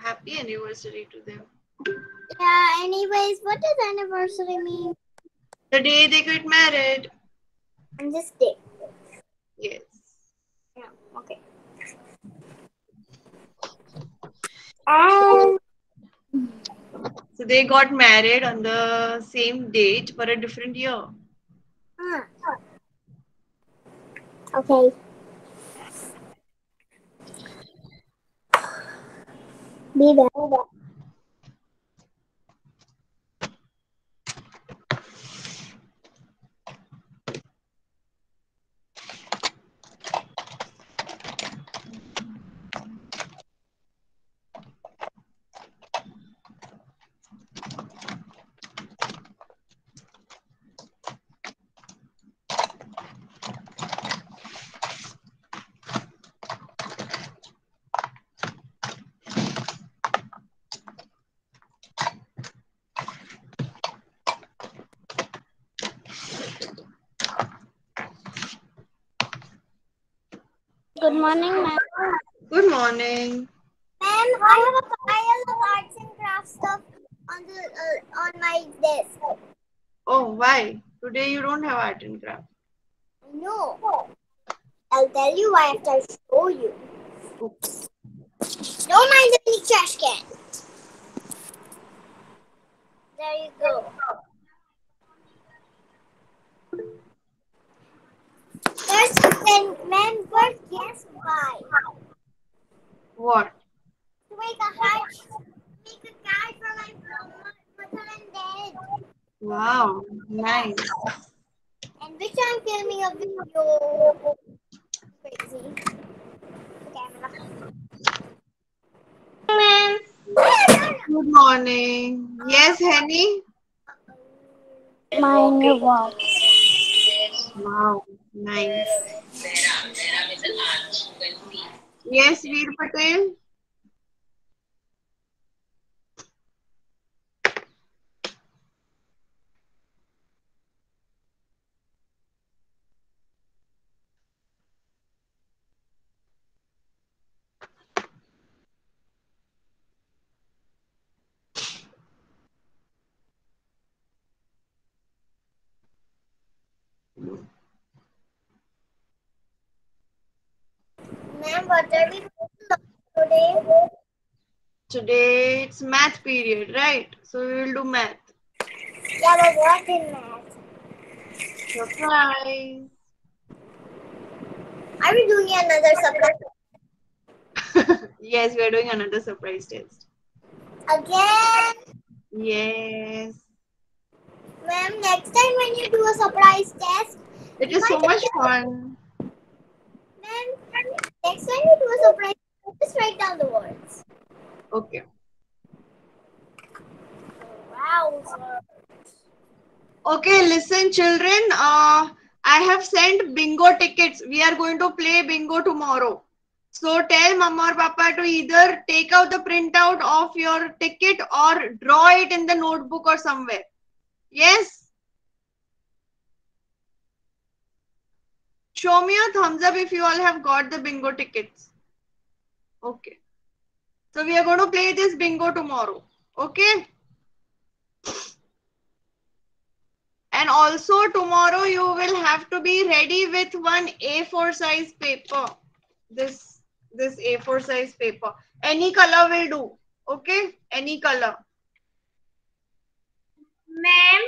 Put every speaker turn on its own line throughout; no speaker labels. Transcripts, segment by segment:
happy anniversary to them.
Yeah, anyways, what does anniversary mean?
The day they get married.
On this day.
Yes.
Yeah, okay.
So they got married on the same date for a different year.
Okay. Be there. Good morning, ma'am.
Good morning.
Ma'am, I have a pile of arts and crafts stuff on my desk.
Oh, why? Today you don't have art and craft.
No. I'll tell you why after I show you.
Oops.
Don't mind the big trash can. There you go. First, then, ma'am, first guess why.
What?
To make a heart, make a card for my mother and dad.
Wow, nice.
And which I'm filming a video. Crazy. Camera. Ma'am.
Good morning. Yes, Henny?
My new watch.
Wow, nice. Yes, Veer Patel?
Ma'am, what are we doing today?
Today it's math period, right? So we will do math.
Yeah, but what in math?
Surprise.
Are we doing another surprise?
Yes, we are doing another surprise test.
Again?
Yes.
Ma'am, next time when you do a surprise test,
It is so much fun.
Ma'am, next time you do a surprise test, just write down the words.
Okay.
Wow, sir.
Okay, listen, children. I have sent bingo tickets. We are going to play bingo tomorrow. So tell mama or papa to either take out the printout of your ticket or draw it in the notebook or somewhere. Yes? Show me a thumbs up if you all have got the bingo tickets. Okay. So we are going to play this bingo tomorrow. Okay? And also tomorrow you will have to be ready with one A4 size paper. This A4 size paper. Any color will do. Okay? Any color.
Ma'am?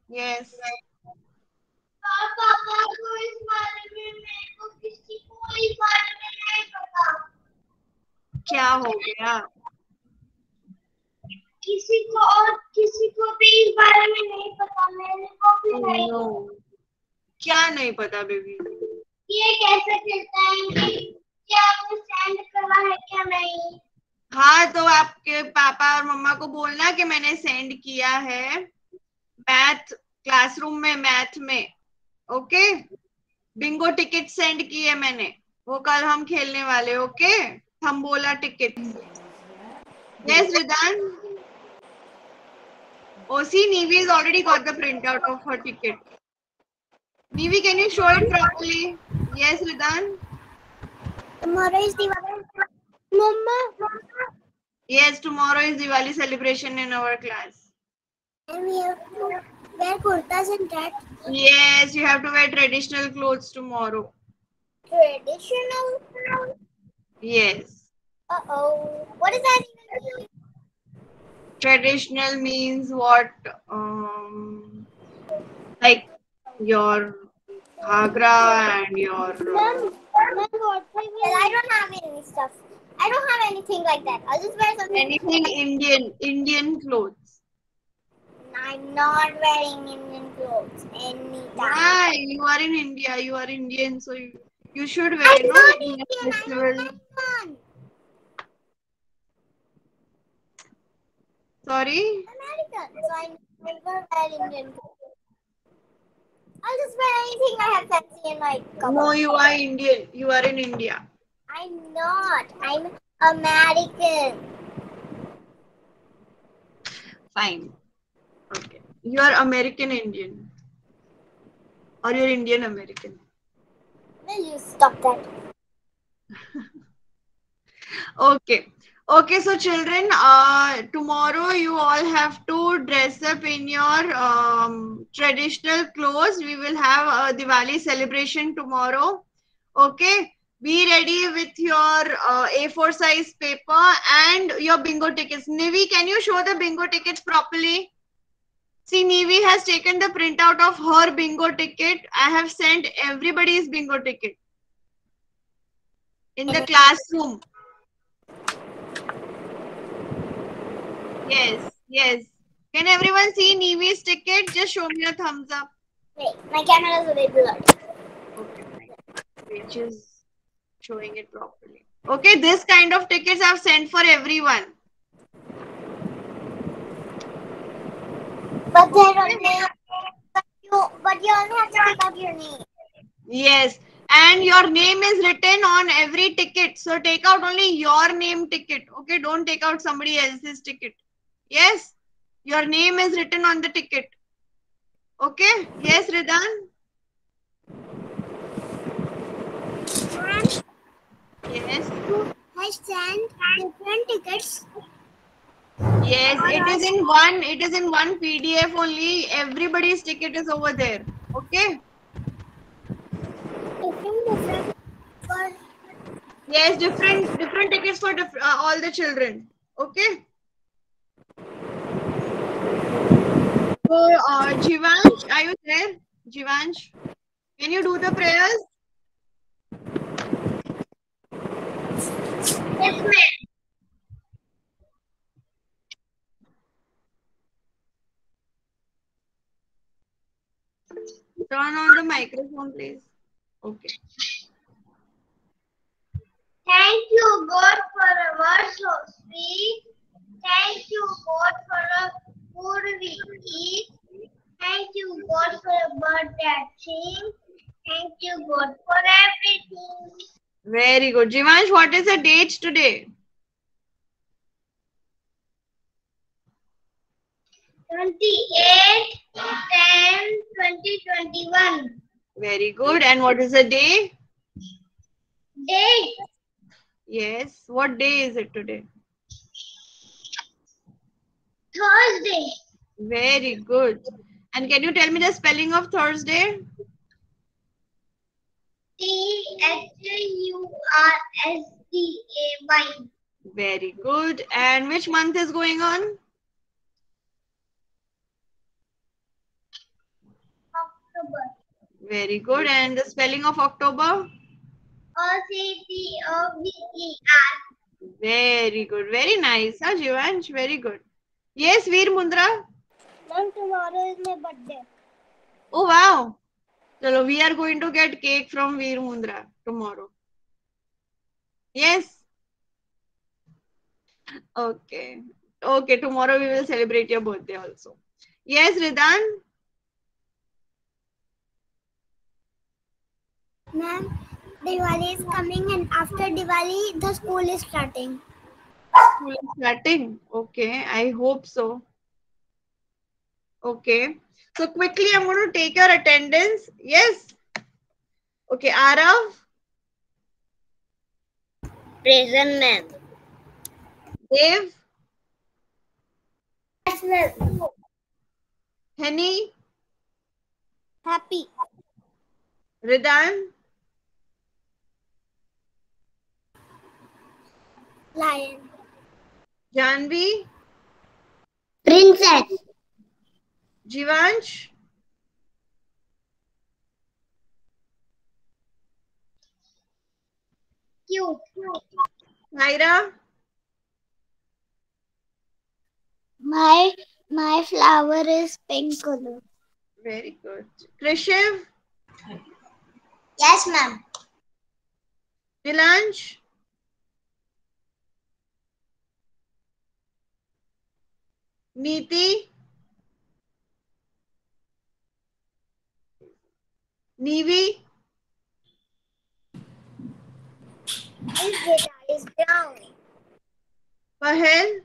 Yes.
पापा को इस बारे में मेरे को किसी को इस बारे में नहीं पता
क्या हो गया?
किसी को भी इस बारे में नहीं पता मेरे को भी नहीं
No. क्या नहीं पता बेबी?
ये कैसे चलता है क्या आपने सेंड करा है क्या नहीं
हाँ तो आपके पापा और मम्मा को बोलना कि मैंने सेंड किया है मैथ क्लासरूम में मैथ में. ओके? बिंगो टिकट सेंड किए मैंने. वो कल हम खेलने वाले. ओके? हम बोला ticket. Yes, Ridan. Oh, see, Nivi has already got the printout of her ticket. Nivi, can you show it properly? Yes, Ridan.
tomorrow is Diwali Mama
Yes, tomorrow is Diwali celebration in our class.
And we have to wear kurtas and that.
Yes, you have to wear traditional clothes tomorrow.
Traditional?
Yes.
Uh-oh. What does that even mean?
Traditional means what? Like your ghagra and your
Ma'am, what? Well, I don't have any stuff. I don't have anything like that. I'll just wear something.
anything Indian clothes.
I'm not wearing Indian clothes anytime.
Why? You are in India. You are Indian, so you should wear,
I'm
no?
not
In a
Indian. I'm
festival.
American.
Sorry.
American. So I never wear Indian clothes. I'll just wear anything I have fancy in my cupboard.
No, you are Indian. You are in India.
I'm not. I'm American.
Fine. Okay. You are American Indian. Or you're Indian American.
Will you stop that?
Okay. Okay, so children, tomorrow you all have to dress up in your traditional clothes. We will have a Diwali celebration tomorrow. Okay. Be ready with your A4 size paper and your bingo tickets. Nivi, can you show the bingo tickets properly? See, Nivi has taken the printout of her bingo ticket. I have sent everybody's bingo ticket in the classroom. Yes, yes. Can everyone see Nivi's ticket? Just show me a thumbs up.
Wait, my camera is a bit blurred.
Okay, fine. Which is showing it properly. Okay, this kind of tickets I've sent for everyone.
But there are names. But you only have to take out your name.
Yes, and your name is written on every ticket. So take out only your name ticket. Okay, don't take out somebody else's ticket. Yes, your name is written on the ticket. Okay, yes, Ridan?
And
Yes.
I send different tickets.
Yes, it is in one PDF only. Everybody's ticket is over there. Okay?
Different. But
Yes, different tickets for all the children. Okay? So, Jivansh, are you there? Jivansh, can you do the prayers?
yes, ma'am.
Turn on the microphone, please. Okay.
Thank you, God, for a word so sweet. Thank you, God, for a food we eat. Thank you, God, for a bird that sings. Thank you, God, for everything.
Very good. Jivansh, what is the date today?
28/10/2021.
Very good. And what is the day?
Date
Yes. What day is it today?
Thursday.
Very good. And can you tell me the spelling of Thursday?
THURSDAY.
Very good. And which month is going on?
October.
Very good. And the spelling of October?
OCTOVER.
Very good. Very nice. Huh, Jivansh? Very good. Yes, Veer Mundra?
Ma'am, tomorrow is my birthday.
Oh, wow. Chalo, we are going to get cake from Veer Mundra tomorrow. Yes? Okay. Okay, tomorrow we will celebrate your birthday also. Yes, Ridan?
Ma'am, Diwali is coming and after Diwali, the school is starting.
School is starting. Okay, I hope so. Okay. So quickly, I'm going to take your attendance. Yes. Okay, Arav,
Present, ma'am.
Dev,
Yes, ma'am.
Henny,
Happy.
Ridan,
Lion.
Janvi,
Princess.
Jivansh,
Cute.
Naira.
My flower is pink color.
Very good. Krishiv,
Yes, ma'am.
Nilansh, Neeti, Nevi,
His guitar is brown.
Pahel,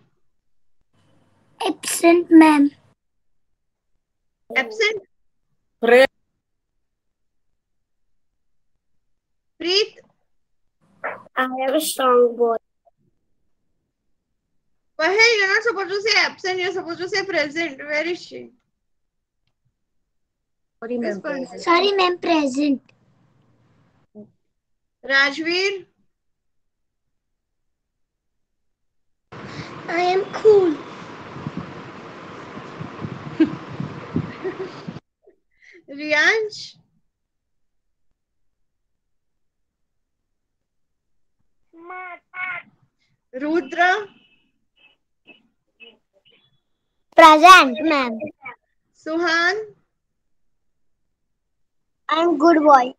Absent, ma'am.
absent,
Pre-
Preet,
I have a strong voice.
Pahel, you're not supposed to say absent, you're supposed to say present. Where is she?
Sorry,
Where's
ma'am.
Pahel?
Present.
Sorry, ma'am. Present.
Rajveer,
I am cool.
Riyansh, Rudra,
Present, ma'am.
Suhan,
I am good boy.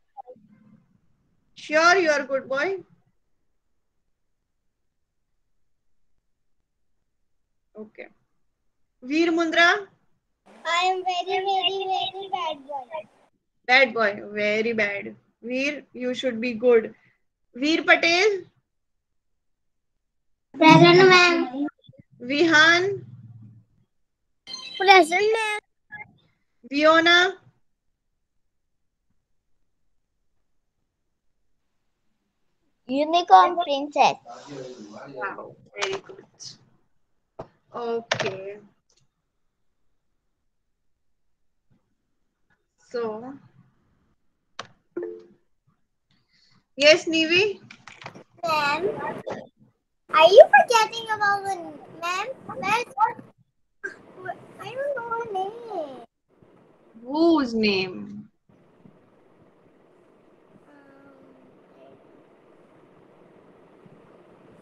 sure you are a good boy. Okay. Veer Mundra,
I am very bad boy.
bad boy, very bad. Veer, you should be good. Veer Patel,
Present, ma'am.
Vihan,
Present, ma'am.
Fiona,
Unicorn princess.
wow, very good. Okay. So, yes, Nivi,
Ma'am, are you forgetting about the ma'am? I don't know her name.
whose name?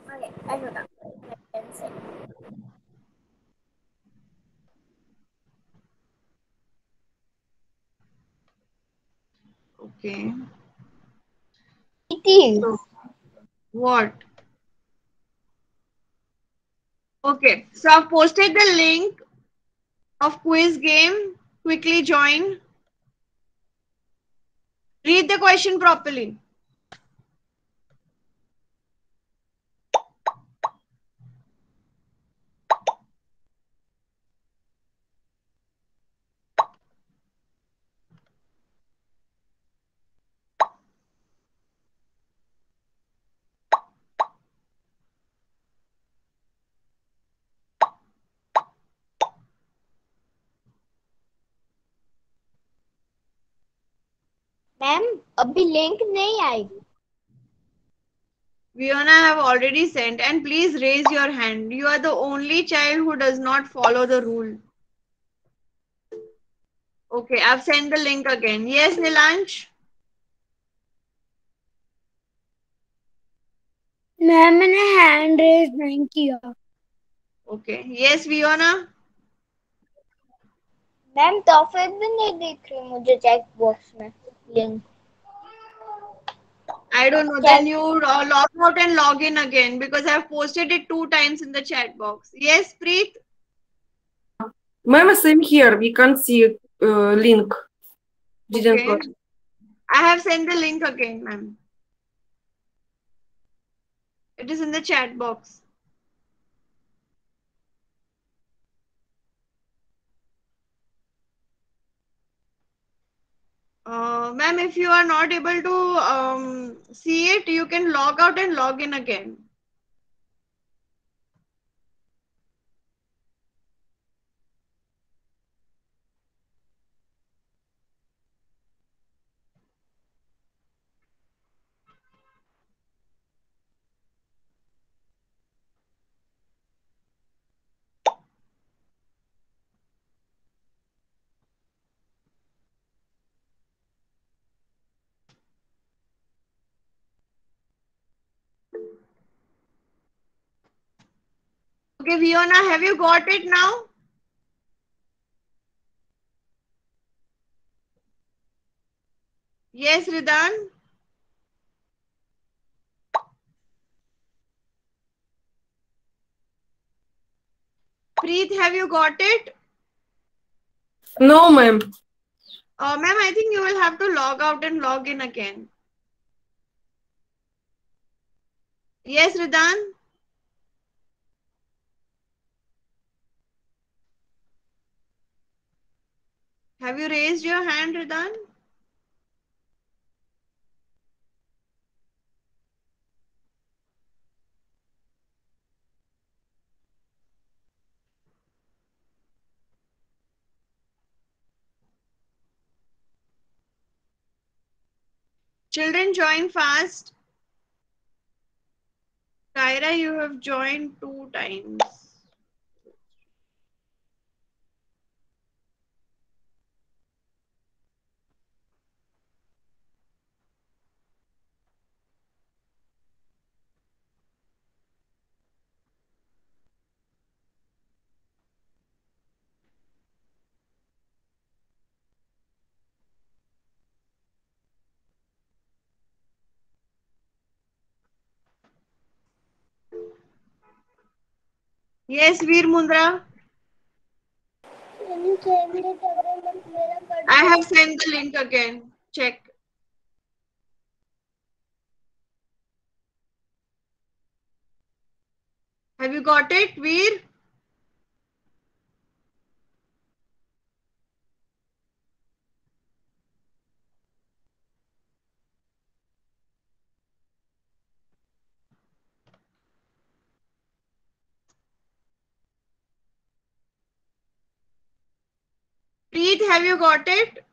Okay, I don't know.
Okay.
It is.
So, what? Okay, so I've posted the link of quiz game. Quickly join. Read the question properly.
Ma'am अभी link नहीं आई.
Fiona, I have already sent, and please raise your hand. You are the only child who does not follow the rule. Okay, I've sent the link again. Yes, Nilansh?
Ma'am मैंने hand raise नहीं किया.
Okay. Yes, Fiona?
Ma'am तो फिर भी नहीं दिख रही मुझे चेक बॉक्स में link.
I don't know. Then you log out and log in again because I've posted it 2 times in the chat box. Yes, Preet?
Ma'am, same here. We can't see link. Didn't
Okay.
got.
I have sent the link again, ma'am. It is in the chat box. Ma'am, if you are not able to see it, you can log out and log in again. Okay, Fiona, have you got it now? Yes, Ridan. Preet, have you got it?
No, ma'am.
Ma'am, I think you will have to log out and log in again. Yes, Ridan. Have you raised your hand, Ridan? Children, join fast. Kyra, you have joined 2 times. Yes, Veer Mundra.
Can you send it again?
I have sent the link again. Check. Have you got it, Veer? Preet, have you got it?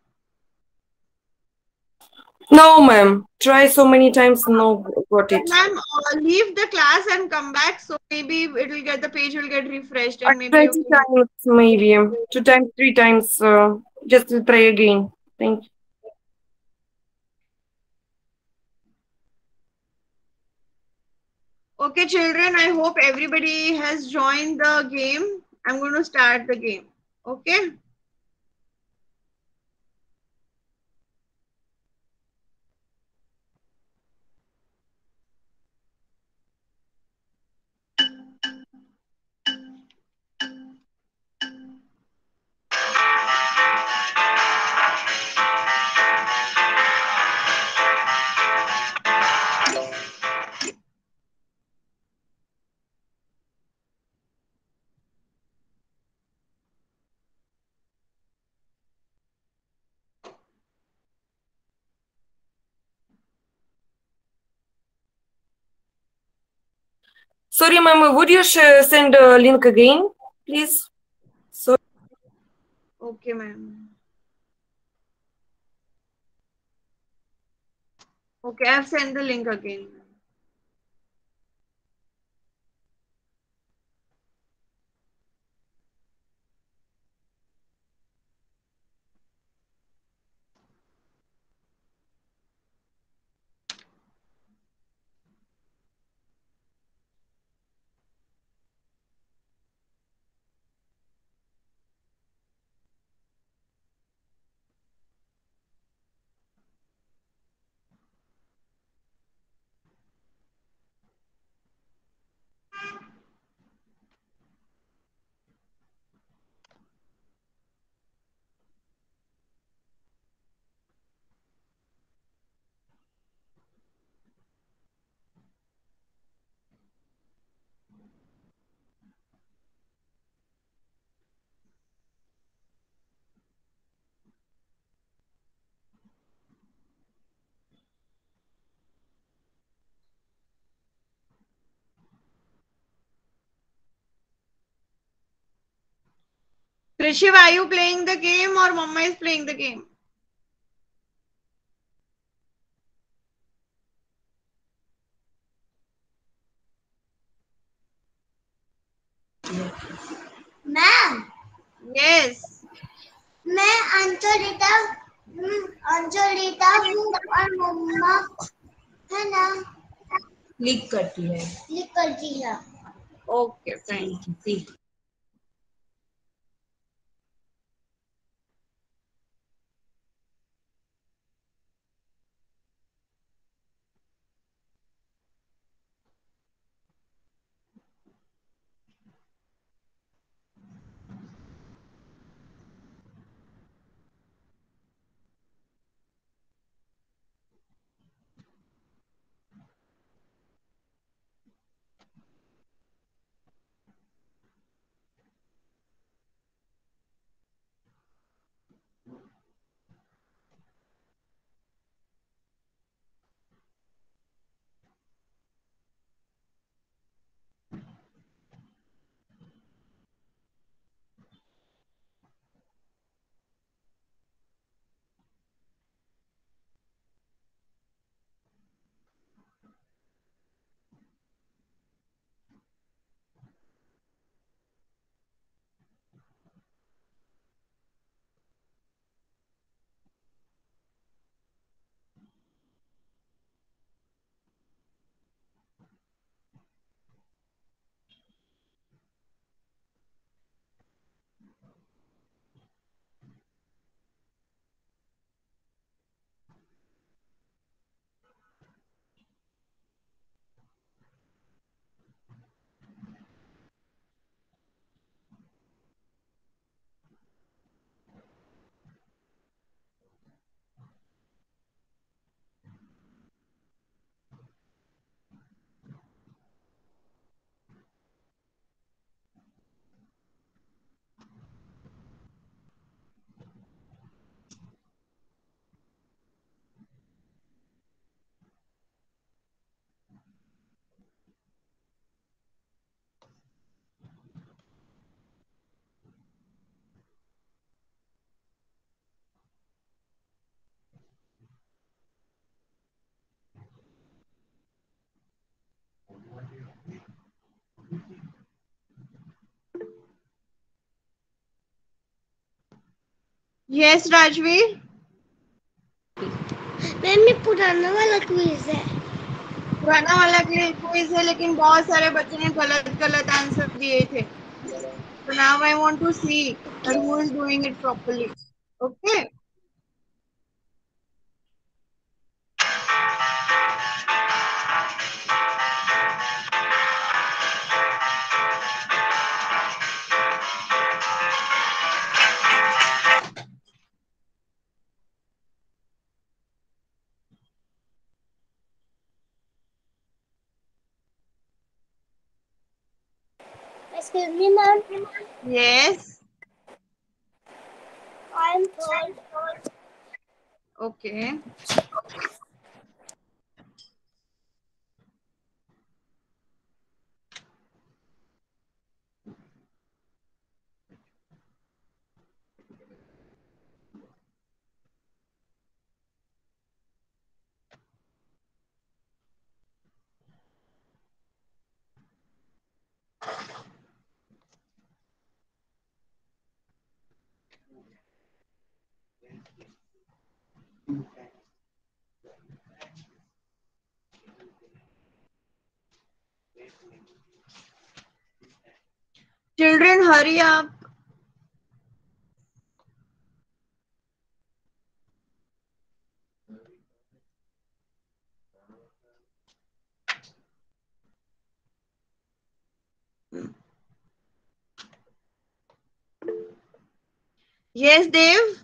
No, ma'am. Try so many times, no, got it.
Ma'am, leave the class and come back. So maybe it will get, the page will get refreshed
I
and maybe
tried
you
2
can.
times, maybe 2 times, 3 times. Just to try again. Thank you.
Okay, children, I hope everybody has joined the game. I'm going to start the game. Okay.
Sorry, ma'am, would you send a link again, please? Sorry.
Okay, ma'am. Okay, I've sent the link again. Krishiv, are you playing the game or Mama is playing the game?
Ma'am,
Yes.
मैं अंजलिता हूँ और मम्मा है ना
click करती है।
Click करती है।
Okay, fine. Yes, Rajveer.
Ma'am ये पुराना वाला क्विज है।
पुराना वाला क्विज है, लेकिन बहुत सारे बच्चों ने गलत गलत आंसर दिए थे. So now I want to see that who is doing it properly. Okay.
Excuse me, ma'am.
Yes.
I am told.
Okay. Children, hurry up. Yes, Dave.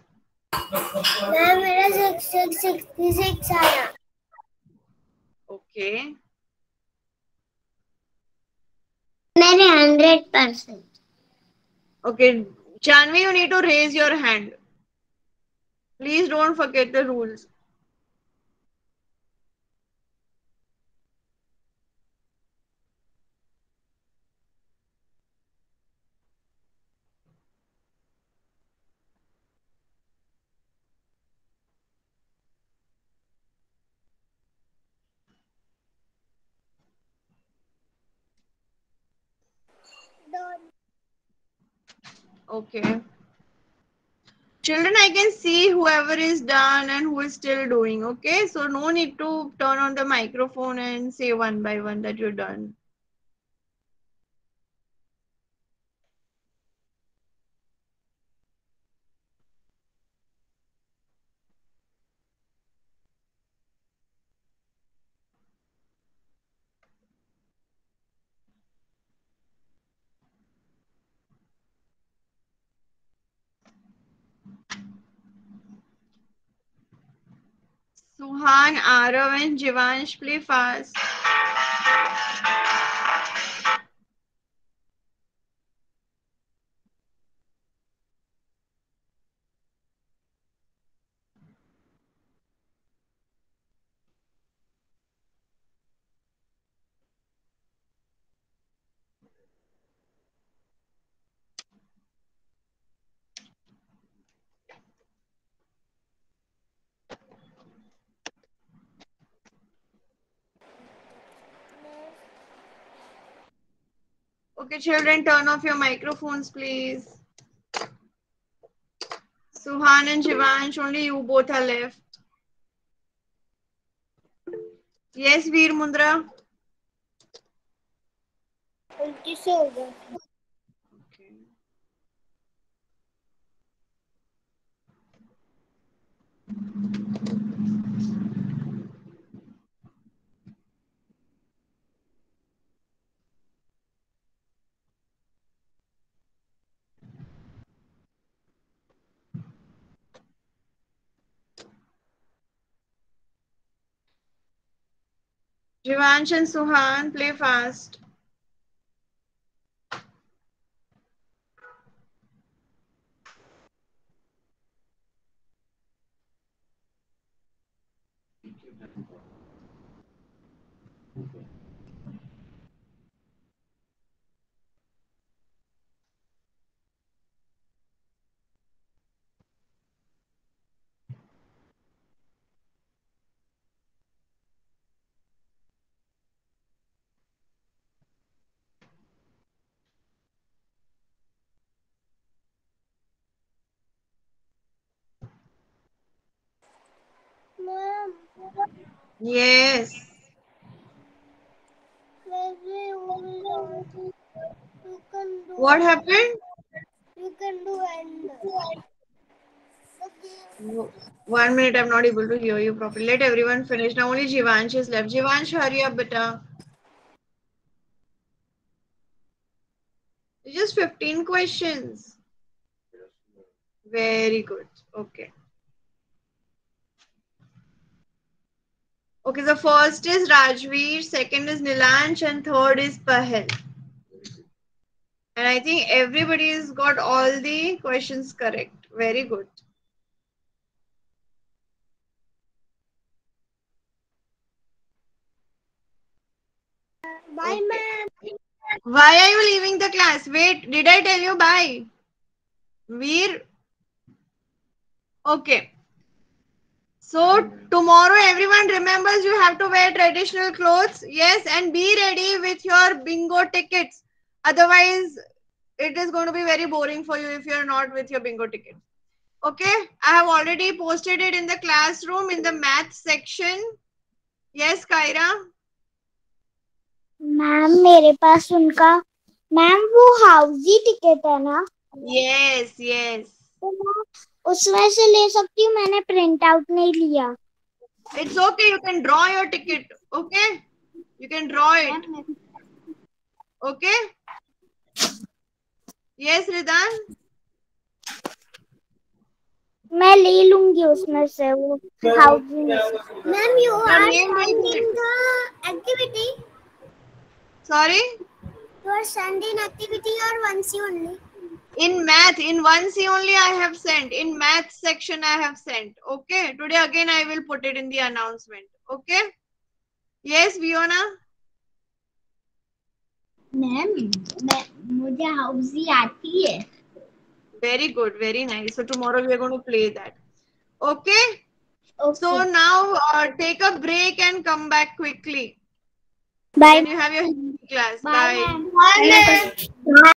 Ma'am मेरा 66 आया।
Okay.
मेरे 100%।
Okay. Janvi, you need to raise your hand. Please don't forget the rules. Okay. Children, I can see whoever is done and who is still doing. Okay. So no need to turn on the microphone and say one by one that you're done. Suhan, Arav and Jivansh, play fast. Okay, children, turn off your microphones, please. Suhan and Jivansh, only you both are left. Yes, Veer Mundra.
उल्टी से हो गया.
Okay. Jivansh and Suhan, play fast.
Mom,
Yes.
maybe you can do.
What happened?
You can do end.
1 minute, I'm not able to hear you properly. Let everyone finish. Now only Jivansh is left. Jivansh, hurry up, beta. It's just 15 questions. Very good. Okay. Okay, the first is Rajveer, second is Nilansh, and third is Pahel. And I think everybody's got all the questions correct. Very good.
Bye, ma'am.
Why are you leaving the class? Wait, did I tell you bye? Veer? Okay. So tomorrow everyone remembers you have to wear traditional clothes. Yes, and be ready with your bingo tickets. Otherwise, it is going to be very boring for you if you're not with your bingo tickets. Okay, I have already posted it in the classroom in the math section. Yes, Kaira?
Ma'am मेरे पास उनका ma'am वो हाउसी ticket है ना.
Yes, yes.
तो मैं उसमें से ले सकती हूँ. मैंने प्रिंट आउट नहीं लिया.
It's okay, you can draw your ticket. Okay, you can draw it. Okay. Yes, Ridan?
मैं ले लूंगी उसमें से वो हाउसी में. Ma'am you
Your
are
name will be
sending the activity.
Sorry?
You are sending activity or once only?
In math, in 1C only I have sent. In math section I have sent. Okay. Today again I will put it in the announcement. Okay. Yes, Fiona?
Ma'am मुझे हाउसी आती है.
Very good. Very nice. So tomorrow we are going to play that. Okay.
Okay.
So now take a break and come back quickly.
Bye.
Then you have your Hindi class.
Bye,
Bye.
ma'am. Bye, ma'am.